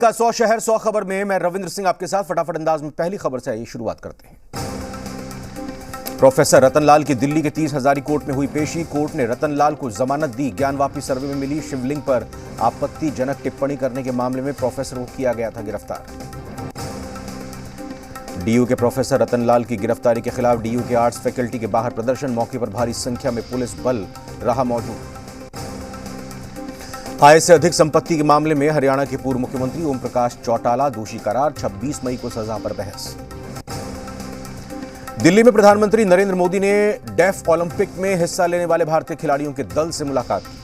का 100 शहर 100 खबर में मैं रविंद्र सिंह आपके साथ फटाफट अंदाज में पहली खबर से आइए शुरुआत करते हैं। प्रोफेसर रतनलाल की दिल्ली के 30 हजारी कोर्ट में हुई पेशी। कोर्ट ने रतनलाल को जमानत दी। ज्ञानवापी सर्वे में मिली शिवलिंग पर आपत्तिजनक टिप्पणी करने के मामले में प्रोफेसर को किया गया था गिरफ्तार। डीयू के प्रोफेसर रतनलाल की गिरफ्तारी के खिलाफ डीयू के आर्ट्स फैकल्टी के बाहर प्रदर्शन। मौके पर भारी संख्या में पुलिस बल रहा मौजूद। आय से अधिक संपत्ति के मामले में हरियाणा के पूर्व मुख्यमंत्री ओम प्रकाश चौटाला दोषी करार। 26 मई को सजा पर बहस। दिल्ली में प्रधानमंत्री नरेंद्र मोदी ने डेफ ओलंपिक में हिस्सा लेने वाले भारतीय खिलाड़ियों के दल से मुलाकात की।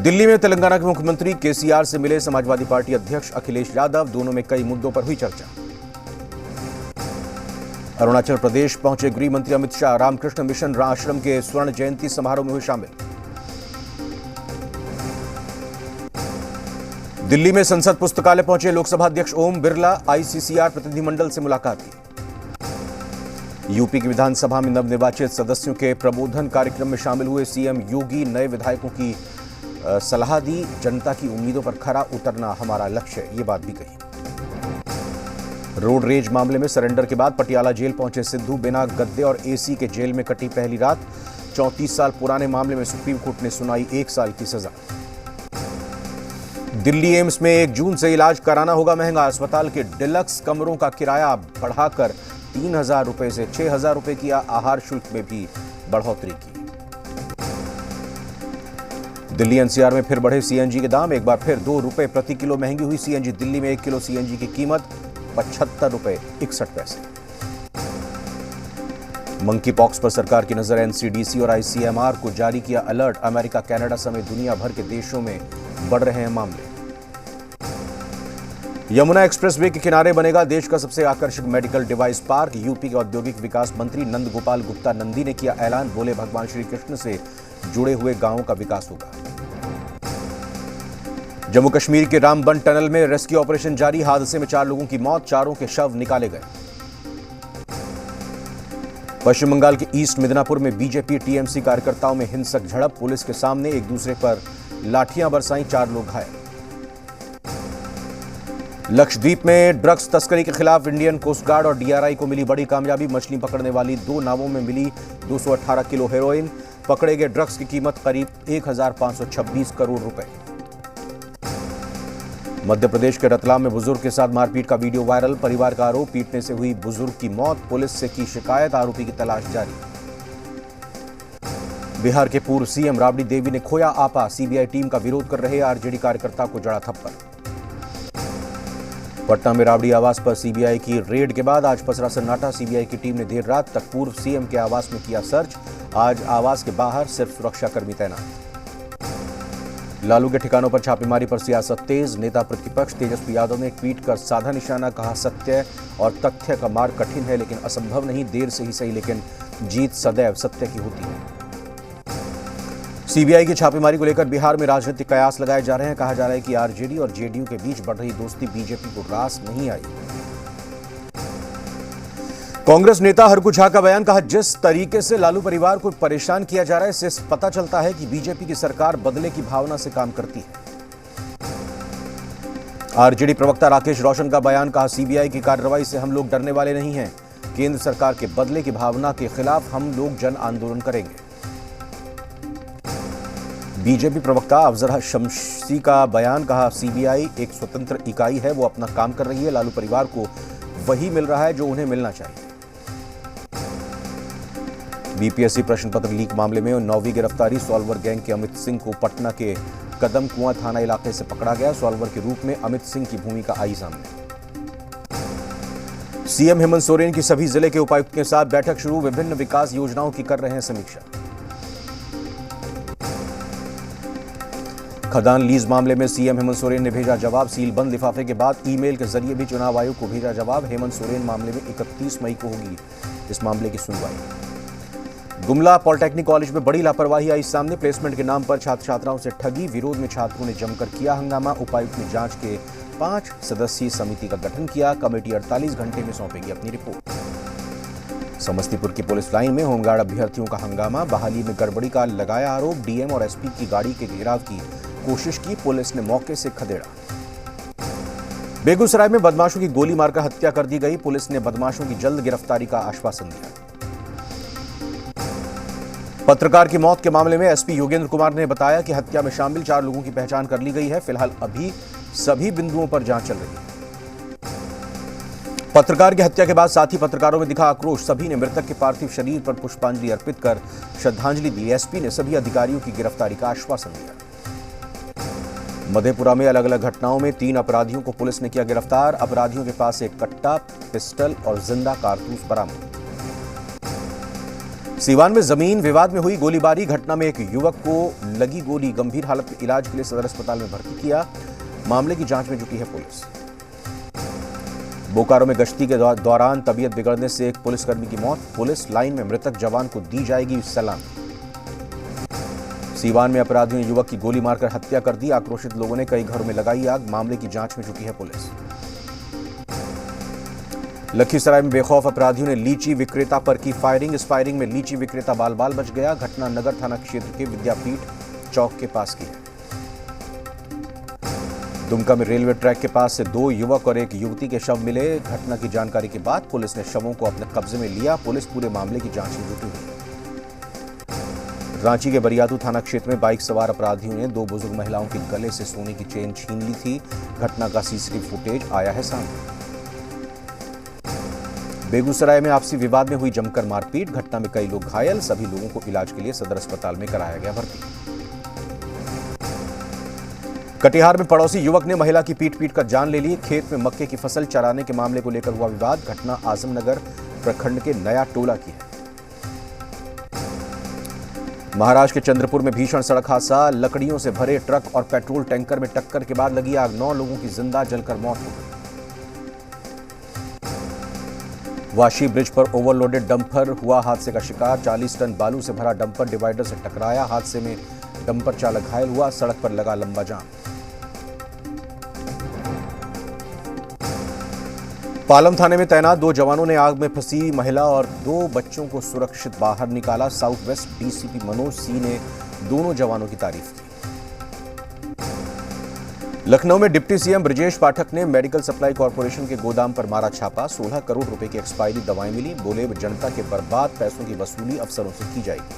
दिल्ली में तेलंगाना के मुख्यमंत्री केसीआर से मिले समाजवादी पार्टी अध्यक्ष अखिलेश यादव। दोनों में कई मुद्दों पर हुई चर्चा। अरुणाचल प्रदेश पहुंचे गृह मंत्री अमित शाह। रामकृष्ण मिशन आश्रम के स्वर्ण जयंती समारोह में हुए शामिल। दिल्ली में संसद पुस्तकालय पहुंचे लोकसभा अध्यक्ष ओम बिरला। आईसीसीआर प्रतिनिधिमंडल से मुलाकात की। यूपी की विधानसभा में नवनिर्वाचित सदस्यों के प्रबोधन कार्यक्रम में शामिल हुए सीएम योगी। नए विधायकों की सलाह दी। जनता की उम्मीदों पर खरा उतरना हमारा लक्ष्य है, ये बात भी कही। रोड रेज मामले में सरेंडर के बाद पटियाला जेल पहुंचे सिद्धू। बिना गद्दे और एसी के जेल में कटी पहली रात। 34 साल पुराने मामले में सुप्रीम कोर्ट ने सुनाई 1 साल की सजा। दिल्ली एम्स में 1 जून से इलाज कराना होगा महंगा। अस्पताल के डिलक्स कमरों का किराया बढ़ाकर 3,000 रुपए से 6,000 रुपए किया। आहार शुल्क में भी बढ़ोतरी की। दिल्ली एनसीआर में फिर बढ़े सीएनजी के दाम। एक बार फिर 2 रुपए प्रति किलो महंगी हुई सीएनजी। दिल्ली में 1 किलो सीएनजी की कीमत 75 रुपए 61 पैसे। मंकी पॉक्स पर सरकार की नजर। एनसीडीसी और आईसीएमआर को जारी किया अलर्ट। अमेरिका, कनाडा समेत दुनिया भर के देशों में बढ़ रहे हैं मामले। यमुना एक्सप्रेसवे के किनारे बनेगा देश का सबसे आकर्षक मेडिकल डिवाइस पार्क। यूपी के औद्योगिक विकास मंत्री नंद गोपाल गुप्ता नंदी ने किया ऐलान। बोले भगवान श्री कृष्ण से जुड़े हुए गांवों का विकास होगा। जम्मू कश्मीर के रामबन टनल में रेस्क्यू ऑपरेशन जारी। हादसे में 4 लोगों की मौत। 4 के शव निकाले गए। पश्चिम बंगाल के ईस्ट मिदनापुर में बीजेपी टीएमसी कार्यकर्ताओं में हिंसक झड़प। पुलिस के सामने एक दूसरे पर लाठियां बरसाई। 4 लोग घायल। लक्षद्वीप में ड्रग्स तस्करी के खिलाफ इंडियन कोस्ट गार्ड और डीआरआई को मिली बड़ी कामयाबी। मछली पकड़ने वाली 2 नावों में मिली 218 किलो हेरोइन। पकड़े गए ड्रग्स की कीमत करीब 1,526 करोड़ रुपए। मध्य प्रदेश के रतलाम में बुजुर्ग के साथ मारपीट का वीडियो वायरल। परिवार का आरोप पीटने से हुई बुजुर्ग की मौत। पुलिस से की शिकायत। आरोपी की तलाश जारी। बिहार के पूर्व सीएम राबड़ी देवी ने खोया आपा। सीबीआई टीम का विरोध कर रहे आरजेडी कार्यकर्ता को जड़ा थप्पड़। पटना में राबड़ी आवास पर सीबीआई की रेड के बाद आज पसरा सन्नाटा। सीबीआई की टीम ने देर रात तक पूर्व सीएम के आवास में किया सर्च। आज आवास के बाहर सिर्फ सुरक्षाकर्मी तैनात। लालू के ठिकानों पर छापेमारी पर सियासत तेज। नेता प्रतिपक्ष तेजस्वी यादव ने ट्वीट कर साधा निशाना। कहा सत्य और तथ्य का मार्ग कठिन है लेकिन असंभव नहीं। देर से ही सही लेकिन जीत सदैव सत्य की होती है। सीबीआई की छापेमारी को लेकर बिहार में राजनीतिक कयास लगाए जा रहे हैं। कहा जा रहा है कि आरजेडी और जेडीयू के बीच बढ़ रही दोस्ती बीजेपी को रास नहीं आई। कांग्रेस नेता हरकू झा का बयान। कहा जिस तरीके से लालू परिवार को परेशान किया जा रहा है इससे पता चलता है कि बीजेपी की सरकार बदले की भावना से काम करती है। आरजेडी प्रवक्ता राकेश रोशन का बयान। कहा सीबीआई की कार्रवाई से हम लोग डरने वाले नहीं हैं। केंद्र सरकार के बदले की भावना के खिलाफ हम लोग जन आंदोलन करेंगे। बीजेपी प्रवक्ता अफजल शमसी का बयान। कहा सीबीआई एक स्वतंत्र इकाई है, वो अपना काम कर रही है। लालू परिवार को वही मिल रहा है जो उन्हें मिलना चाहिए। बीपीएससी प्रश्न पत्र लीक मामले में 9वीं गिरफ्तारी। सॉल्वर गैंग के अमित सिंह को पटना के कदम कुआं थाना इलाके से पकड़ा गया। सॉल्वर के रूप में अमित सिंह की भूमिका आई सामने। सीएम हेमंत सोरेन की सभी जिले के उपायुक्त के साथ बैठक शुरू। विभिन्न विकास योजनाओं की कर रहे हैं समीक्षा। खदान लीज मामले में सीएम हेमंत सोरेन ने भेजा जवाब। सील बंद लिफाफे के बाद ईमेल के जरिए भी चुनाव आयोग को भेजा जवाब। हेमंत सोरेन मामले में 31 मई को होगी इस मामले की सुनवाई। गुमला पॉलिटेक्निक कॉलेज में बड़ी लापरवाही आई सामने। प्लेसमेंट के नाम पर छात्र छात्राओं से ठगी। विरोध में छात्रों ने जमकर किया हंगामा। उपायुक्त ने जांच के 5 सदस्यीय समिति का गठन किया। कमेटी 48 घंटे में सौंपेगी अपनी रिपोर्ट। समस्तीपुर की पुलिस लाइन में होमगार्ड अभ्यर्थियों का हंगामा। बहाली में गड़बड़ी का लगाया आरोप। डीएम और एसपी की गाड़ी के घेराव की कोशिश की, पुलिस ने मौके से खदेड़ा। बेगूसराय में बदमाशों की गोली मारकर हत्या कर दी गई, पुलिस ने बदमाशों की जल्द गिरफ्तारी का आश्वासन दिया। पत्रकार की मौत के मामले में एसपी योगेंद्र कुमार ने बताया कि हत्या में शामिल 4 लोगों की पहचान कर ली गई है। फिलहाल अभी सभी बिंदुओं पर जांच चल रही है। पत्रकार की हत्या के बाद साथी पत्रकारों में दिखा आक्रोश, सभी ने मृतक के पार्थिव शरीर पर पुष्पांजलि अर्पित कर श्रद्धांजलि दी। एसपी ने सभी अधिकारियों की गिरफ्तारी का आश्वासन दिया। मधेपुरा में अलग अलग घटनाओं में 3 अपराधियों को पुलिस ने किया गिरफ्तार। अपराधियों के पास एक कट्टा, पिस्टल और जिंदा कारतूस बरामद। सीवान में जमीन विवाद में हुई गोलीबारी घटना में एक युवक को लगी गोली, गंभीर हालत में इलाज के लिए सदर अस्पताल में भर्ती किया। मामले की जांच में जुटी है पुलिस। बोकारो में गश्ती के दौरान तबीयत बिगड़ने से एक पुलिसकर्मी की मौत, पुलिस लाइन में मृतक जवान को दी जाएगी सलामी। सीवान में अपराधियों ने युवक की गोली मारकर हत्या कर दी, आक्रोशित लोगों ने कई घरों में लगाई आग। मामले की जांच में जुटी है पुलिस। लखीसराय में बेखौफ अपराधियों ने लीची विक्रेता पर की फायरिंग, इस फायरिंग में लीची विक्रेता बाल बाल बच गया। घटना नगर थाना क्षेत्र के विद्यापीठ चौक के पास की है। दुमका में रेलवे ट्रैक के पास से 2 युवक और एक युवती के शव मिले। घटना की जानकारी के बाद पुलिस ने शवों को अपने कब्जे में लिया। पुलिस पूरे मामले की जांच में जुटी हुई है। रांची के बरियातू थाना क्षेत्र में बाइक सवार अपराधियों ने 2 बुजुर्ग महिलाओं के गले से सोने की चेन छीन ली थी। घटना का सीसीटीवी फुटेज आया है सामने। बेगूसराय में आपसी विवाद में हुई जमकर मारपीट, घटना में कई लोग घायल, सभी लोगों को इलाज के लिए सदर अस्पताल में कराया गया भर्ती। कटिहार में पड़ोसी युवक ने महिला की पीट कर जान ले ली। खेत में मक्के की फसल चराने के मामले को लेकर हुआ विवाद। घटना आजमनगर प्रखंड के नया टोला की है। महाराष्ट्र के चंद्रपुर में भीषण सड़क हादसा, लकड़ियों से भरे ट्रक और पेट्रोल टैंकर में टक्कर के बाद लगी आग, 9 लोगों की जिंदा जलकर मौत हो गई। वाशी ब्रिज पर ओवरलोडेड डंपर हुआ हादसे का शिकार, 40 टन बालू से भरा डंपर डिवाइडर से टकराया। हादसे में डंपर चालक घायल हुआ, सड़क पर लगा लंबा जाम। पालम थाने में तैनात 2 जवानों ने आग में फंसी महिला और 2 बच्चों को सुरक्षित बाहर निकाला। South west DCP Manoj Singh ने दोनों जवानों की तारीफ की। लखनऊ में डिप्टी सीएम ब्रजेश पाठक ने मेडिकल सप्लाई कॉर्पोरेशन के गोदाम पर मारा छापा, 16 करोड़ रुपए की एक्सपायरी दवाएं मिली। बोले जनता के बर्बाद पैसों की वसूली अफसरों से की जाएगी।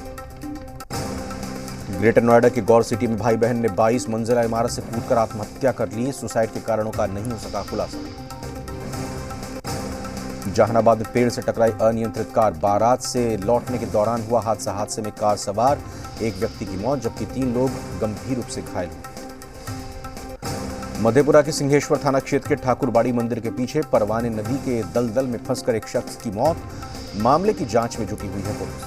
ग्रेटर नोएडा के गौर सिटी में भाई बहन ने 22 मंजिला इमारत से कूदकर आत्महत्या कर ली। सुसाइड के कारणों का नहीं हो सका खुलासा। जहानाबाद में पेड़ से टकराई अनियंत्रित कार, बारात से लौटने के दौरान हुआ हादसा। हादसे में कार सवार एक व्यक्ति की मौत जबकि 3 लोग गंभीर रूप से घायल हुए। मधेपुरा के सिंहेश्वर थाना क्षेत्र के ठाकुरबाड़ी मंदिर के पीछे परवाने नदी के दलदल में फंसकर एक शख्स की मौत, मामले की जांच में जुटी हुई है पुलिस।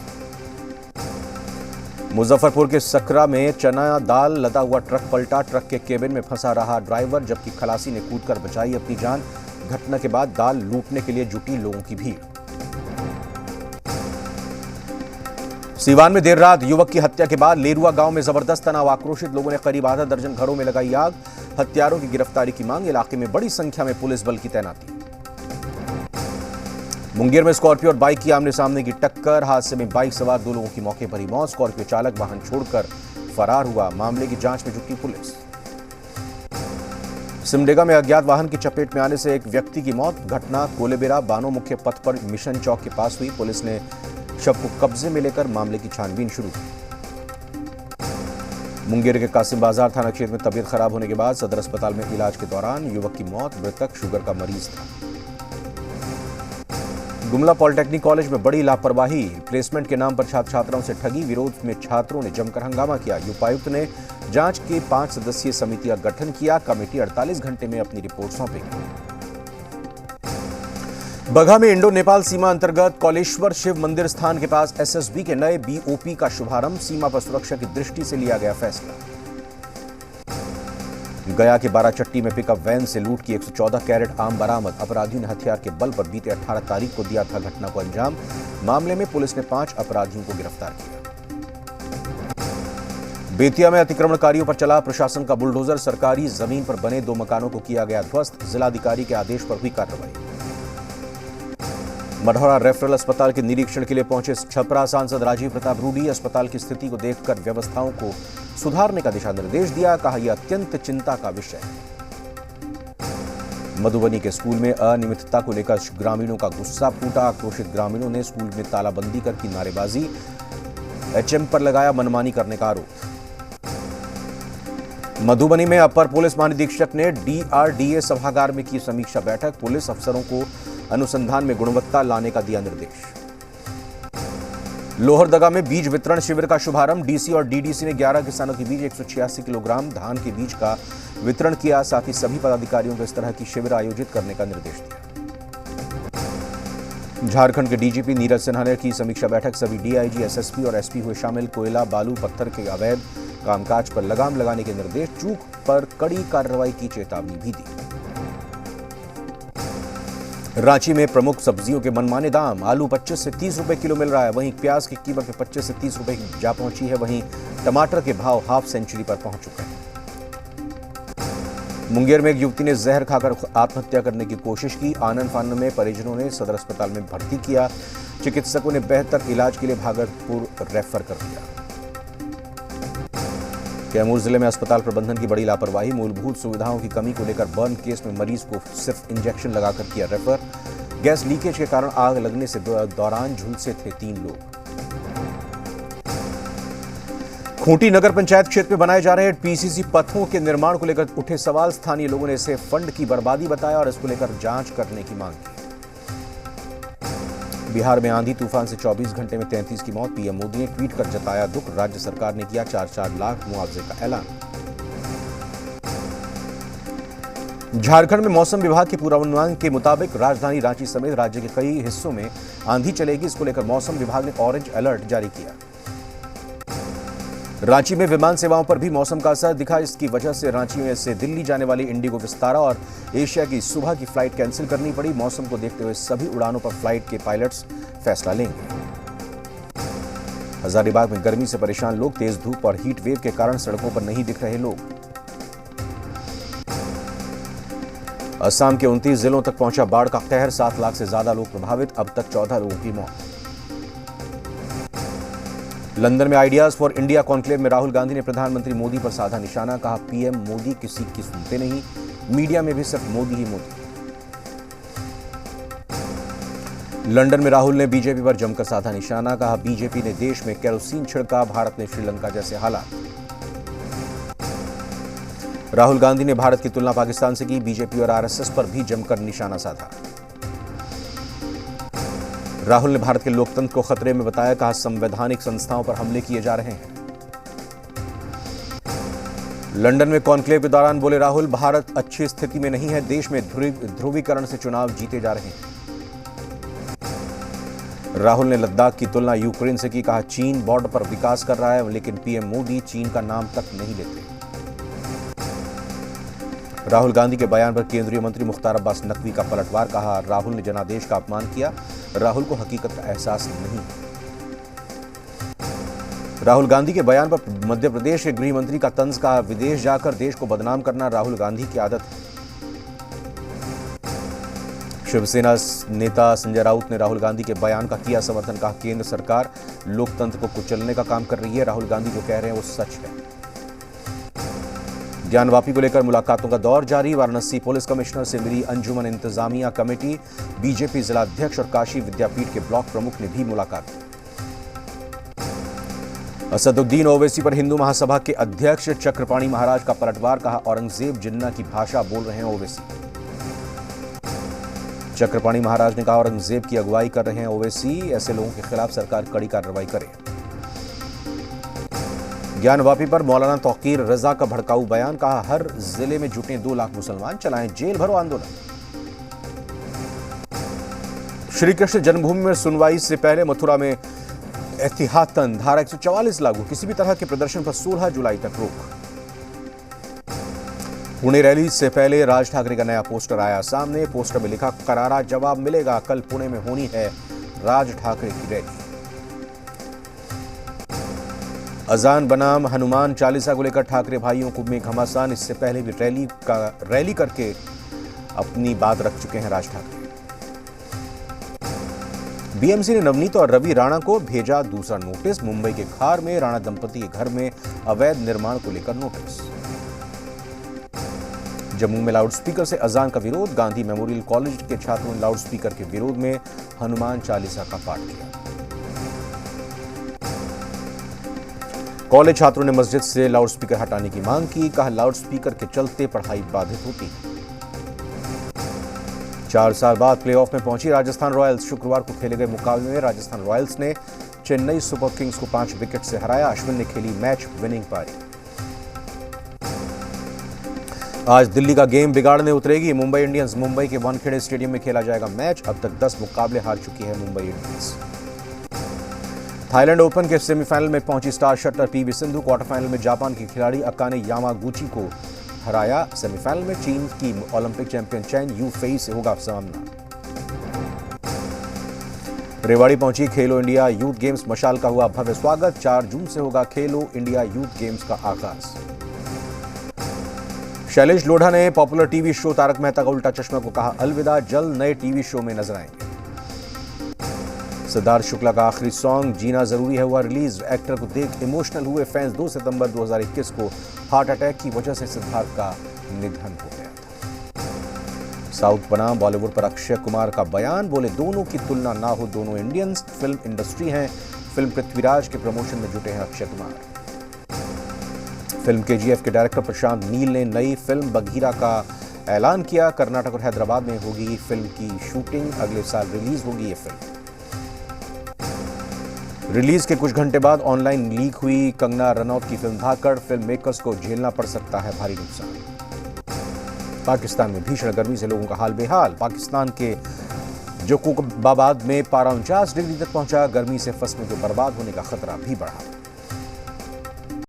मुजफ्फरपुर के सकरा में चना दाल लदा हुआ ट्रक पलटा, ट्रक के केबिन में फंसा रहा ड्राइवर जबकि खलासी ने कूदकर बचाई अपनी जान। घटना के बाद दाल लूटने के लिए जुटी लोगों की भीड़। सीवान में देर रात युवक की हत्या के बाद लेरुआ गांव में जबरदस्त तनाव, आक्रोशित लोगों ने करीब आधा दर्जन घरों में लगाई आग। हत्यारों की गिरफ्तारी की मांग, इलाके में बड़ी संख्या में पुलिस बल की तैनाती। मुंगेर में स्कॉर्पियो और बाइक की आमने सामने की टक्कर, हादसे में बाइक सवार 2 लोगों की मौके पर ही मौत। स्कॉर्पियो चालक वाहन छोड़कर फरार हुआ, मामले की जांच में जुटी पुलिस। सिमडेगा में अज्ञात वाहन की चपेट में आने से एक व्यक्ति की मौत, घटना कोलेबेरा बानो मुख्य पथ पर मिशन चौक के पास हुई। पुलिस ने शव को कब्जे में लेकर मामले की छानबीन शुरू की। मुंगेर के कासिम बाजार थाना क्षेत्र में तबीयत खराब होने के बाद सदर अस्पताल में इलाज के दौरान युवक की मौत, मृतक शुगर का मरीज था। गुमला पॉलिटेक्निक कॉलेज में बड़ी लापरवाही, प्लेसमेंट के नाम पर छात्र छात्राओं से ठगी, विरोध में छात्रों ने जमकर हंगामा किया। उपायुक्त ने जांच की 5 सदस्यीय समिति का गठन किया, कमेटी 48 घंटे में अपनी रिपोर्ट सौंपेगी। बगहा में इंडो नेपाल सीमा अंतर्गत कौलेश्वर शिव मंदिर स्थान के पास एसएसबी के नए बीओपी का शुभारंभ, सीमा पर सुरक्षा की दृष्टि से लिया गया फैसला। गया के बाराचट्टी में पिकअप वैन से लूट की 114 कैरेट आम बरामद, अपराधियों ने हथियार के बल पर बीते 18 तारीख को दिया था घटना को अंजाम। मामले में पुलिस ने 5 अपराधियों को गिरफ्तार किया। बेतिया में अतिक्रमणकारियों पर चला प्रशासन का बुलडोजर, सरकारी जमीन पर बने 2 मकानों को किया गया ध्वस्त, जिलाधिकारी के आदेश पर हुई कार्रवाई। मढ़ौरा रेफरल अस्पताल के निरीक्षण के लिए पहुंचे छपरा सांसद राजीव प्रताप रूडी, अस्पताल की स्थिति को देखकर व्यवस्थाओं को सुधारने का दिशा निर्देश दिया। कहा यह अत्यंत चिंता का विषय है। मधुबनी के स्कूल में अनियमितता को लेकर ग्रामीणों का गुस्सा फूटा। आक्रोशित ग्रामीणों ने स्कूल में तालाबंदी कर की नारेबाजी। एचएम पर लगाया मनमानी करने का आरोप। मधुबनी में अपर पुलिस महानिरीक्षक ने डीआरडीए सभागार में की समीक्षा बैठक। पुलिस अफसरों को अनुसंधान में गुणवत्ता लाने का दिया निर्देश। लोहरदगा में बीज वितरण शिविर का शुभारंभ। डीसी और डीडीसी ने 11 किसानों के बीच 186 किलोग्राम धान के बीज का वितरण किया। साथ ही सभी पदाधिकारियों को इस तरह की शिविर आयोजित करने का निर्देश दिया। झारखंड के डीजीपी नीरज सिन्हा ने की समीक्षा बैठक। सभी डीआईजी, एसएसपी और एसपी हुए शामिल। कोयला, बालू, पत्थर के अवैध कामकाज पर लगाम लगाने के निर्देश। चूक पर कड़ी कार्रवाई की चेतावनी भी दी। रांची में प्रमुख सब्जियों के मनमाने दाम। आलू 25 से 30 रुपए किलो मिल रहा है। वहीं प्याज की कीमत में 25 से 30 रुपए की जा पहुंची है। वहीं टमाटर के भाव हाफ सेंचुरी पर पहुंच चुके हैं। मुंगेर में एक युवती ने जहर खाकर आत्महत्या करने की कोशिश की। आनन फानन में परिजनों ने सदर अस्पताल में भर्ती किया। चिकित्सकों ने बेहतर इलाज के लिए भागलपुर रेफर कर दिया। कैमूर जिले में अस्पताल प्रबंधन की बड़ी लापरवाही। मूलभूत सुविधाओं की कमी को लेकर बर्न केस में मरीज को सिर्फ इंजेक्शन लगाकर किया रेफर। गैस लीकेज के कारण आग लगने से दौरान झुलसे थे 3 लोग। खूंटी नगर पंचायत क्षेत्र में बनाए जा रहे पीसीसी पथों के निर्माण को लेकर उठे सवाल। स्थानीय लोगों ने इसे फंड की बर्बादी बताया और इसको लेकर जांच करने की मांग की। बिहार में आंधी तूफान से 24 घंटे में 33 की मौत। पीएम मोदी ने ट्वीट कर जताया दुख। राज्य सरकार ने किया 4-4 लाख मुआवजे का ऐलान। झारखंड में मौसम विभाग के पूर्वानुमान के मुताबिक राजधानी रांची समेत राज्य के कई हिस्सों में आंधी चलेगी। इसको लेकर मौसम विभाग ने ऑरेंज अलर्ट जारी किया। रांची में विमान सेवाओं पर भी मौसम का असर दिखा। इसकी वजह से रांची में से दिल्ली जाने वाली इंडिगो, विस्तारा और एशिया की सुबह की फ्लाइट कैंसिल करनी पड़ी। मौसम को देखते हुए सभी उड़ानों पर फ्लाइट के पायलट्स फैसला लेंगे। हजारीबाग में गर्मी से परेशान लोग। तेज धूप और हीट वेव के कारण सड़कों पर नहीं दिख रहे लोग। असम के 29 जिलों तक पहुंचा बाढ़ का कहर। 7 लाख से ज्यादा लोग प्रभावित। अब तक 14 लोगों की मौत। लंदन में आइडियाज फॉर इंडिया कॉन्क्लेव में राहुल गांधी ने प्रधानमंत्री मोदी पर साधा निशाना। कहा पीएम मोदी किसी की सुनते नहीं। मीडिया में भी सिर्फ मोदी ही मोदी। लंदन में राहुल ने बीजेपी पर जमकर साधा निशाना। कहा बीजेपी ने देश में केरोसिन छिड़का। भारत ने श्रीलंका जैसे हालात। राहुल गांधी ने भारत की तुलना पाकिस्तान से की। बीजेपी और आरएसएस पर भी जमकर निशाना साधा। राहुल ने भारत के लोकतंत्र को खतरे में बताया। कहा संवैधानिक संस्थाओं पर हमले किए जा रहे हैं। लंदन में कॉन्क्लेव के दौरान बोले राहुल भारत अच्छी स्थिति में नहीं है। देश में ध्रुवीकरण से चुनाव जीते जा रहे हैं। राहुल ने लद्दाख की तुलना यूक्रेन से की। कहा चीन बॉर्डर पर विकास कर रहा है लेकिन पीएम मोदी चीन का नाम तक नहीं लेते। राहुल गांधी के बयान पर केंद्रीय मंत्री मुख्तार अब्बास नकवी का पलटवार। कहा राहुल ने जनादेश का अपमान किया। राहुल को हकीकत का एहसास नहीं। राहुल गांधी के बयान पर मध्य प्रदेश के गृह मंत्री का तंज। कहा विदेश जाकर देश को बदनाम करना राहुल गांधी की आदत है। शिवसेना नेता संजय राउत ने राहुल गांधी के बयान का किया समर्थन। कहा केंद्र सरकार लोकतंत्र को कुचलने का काम कर रही है। राहुल गांधी जो कह रहे हैं वो सच है। ज्ञानवापी को लेकर मुलाकातों का दौर जारी। वाराणसी पुलिस कमिश्नर से मिली अंजुमन इंतजामिया कमेटी। बीजेपी जिला अध्यक्ष और काशी विद्यापीठ के ब्लॉक प्रमुख ने भी मुलाकात की। असदुद्दीन ओवैसी पर हिंदू महासभा के अध्यक्ष चक्रपाणी महाराज का पलटवार। कहा औरंगजेब जिन्ना की भाषा बोल रहे हैं ओवैसी। चक्रपाणी महाराज ने कहा औरंगजेब की अगुवाई कर रहे हैं ओवैसी। ऐसे लोगों के खिलाफ सरकार कड़ी कार्रवाई करे। ज्ञानवापी पर मौलाना तौकीर रजा का भड़काऊ बयान। कहा हर जिले में जुटे 2 लाख मुसलमान, चलाएं जेल भरो आंदोलन। श्री कृष्ण जन्मभूमि में सुनवाई से पहले मथुरा में एहतियातन धारा 144 लागू। किसी भी तरह के प्रदर्शन पर 16 जुलाई तक रोक। पुणे रैली से पहले राज ठाकरे का नया पोस्टर आया सामने। पोस्टर में लिखा करारा जवाब मिलेगा। कल पुणे में होनी है राज ठाकरे की रैली। अजान बनाम हनुमान चालीसा को लेकर ठाकरे भाइयों को में घमासान। इससे पहले भी रैली करके अपनी बात रख चुके हैं राज ठाकरे। बीएमसी ने नवनीत और रवि राणा को भेजा दूसरा नोटिस। मुंबई के खार में राणा दंपति के घर में अवैध निर्माण को लेकर नोटिस। जम्मू में लाउडस्पीकर से अजान का विरोध। गांधी मेमोरियल कॉलेज के छात्रों ने लाउडस्पीकर के विरोध में हनुमान चालीसा का पाठ किया। कॉलेज छात्रों ने मस्जिद से लाउडस्पीकर हटाने की मांग की। कहा, लाउडस्पीकर के चलते पढ़ाई बाधित होती। 4 साल बाद प्लेऑफ में पहुंची राजस्थान रॉयल्स। शुक्रवार को खेले गए मुकाबले में राजस्थान रॉयल्स ने चेन्नई सुपर किंग्स को 5 विकेट से हराया। अश्विन ने खेली मैच विनिंग पारी। आज दिल्ली का गेम बिगाड़ने उतरेगी मुंबई इंडियंस। मुंबई के वानखेड़े स्टेडियम में खेला जाएगा मैच। अब तक 10 मुकाबले हार चुकी है मुंबई इंडियंस। थाईलैंड ओपन के सेमीफाइनल में पहुंची star shuttler PV Sindhu. Quarter final में जापान की खिलाड़ी अकाने यामागुची को हराया। सेमीफाइनल में चीन की Olympic champion chain you Fei से होगा सामना। रेवाड़ी पहुंची खेलो इंडिया यूथ गेम्स। मशाल का हुआ भव्य स्वागत। 4 जून से होगा खेलो इंडिया यूथ गेम्स का आगाज। शैलेश लोढ़ा ने popular TV show Taarak Mehta Ka Ooltah चश्मा को कहा अलविदा। जल्द नए टीवी शो में नजर आएंगे। सिद्धार्थ शुक्ला का आखिरी सॉन्ग जीना जरूरी है हुआ रिलीज। एक्टर को देख इमोशनल हुए फैंस। 2 सितंबर 2021 को हार्ट अटैक की वजह से सिद्धार्थ का निधन हो गया था। साउथ बनाम बॉलीवुड पर अक्षय कुमार का बयान। बोले, दोनों की तुलना ना हो, दोनों इंडियंस फिल्म इंडस्ट्री हैं। फिल्म पृथ्वीराज के प्रमोशन में जुटे हैं अक्षय कुमार। फिल्म केजीएफ के डायरेक्टर प्रशांत नील ने नई फिल्म बघीरा का ऐलान किया। कर्नाटक और हैदराबाद में होगी फिल्म की शूटिंग। अगले साल रिलीज होगी ये फिल्म। रिलीज के कुछ घंटे बाद ऑनलाइन लीक हुई कंगना रनौत की फिल्म धाकड़। फिल्म मेकर्स को झेलना पड़ सकता है भारी नुकसान। पाकिस्तान में भीषण गर्मी से लोगों का हाल बेहाल। पाकिस्तान के जोकोबाबाद में पारा 49 डिग्री तक पहुंचा। गर्मी से फसलों के बर्बाद होने का खतरा भी बढ़ा।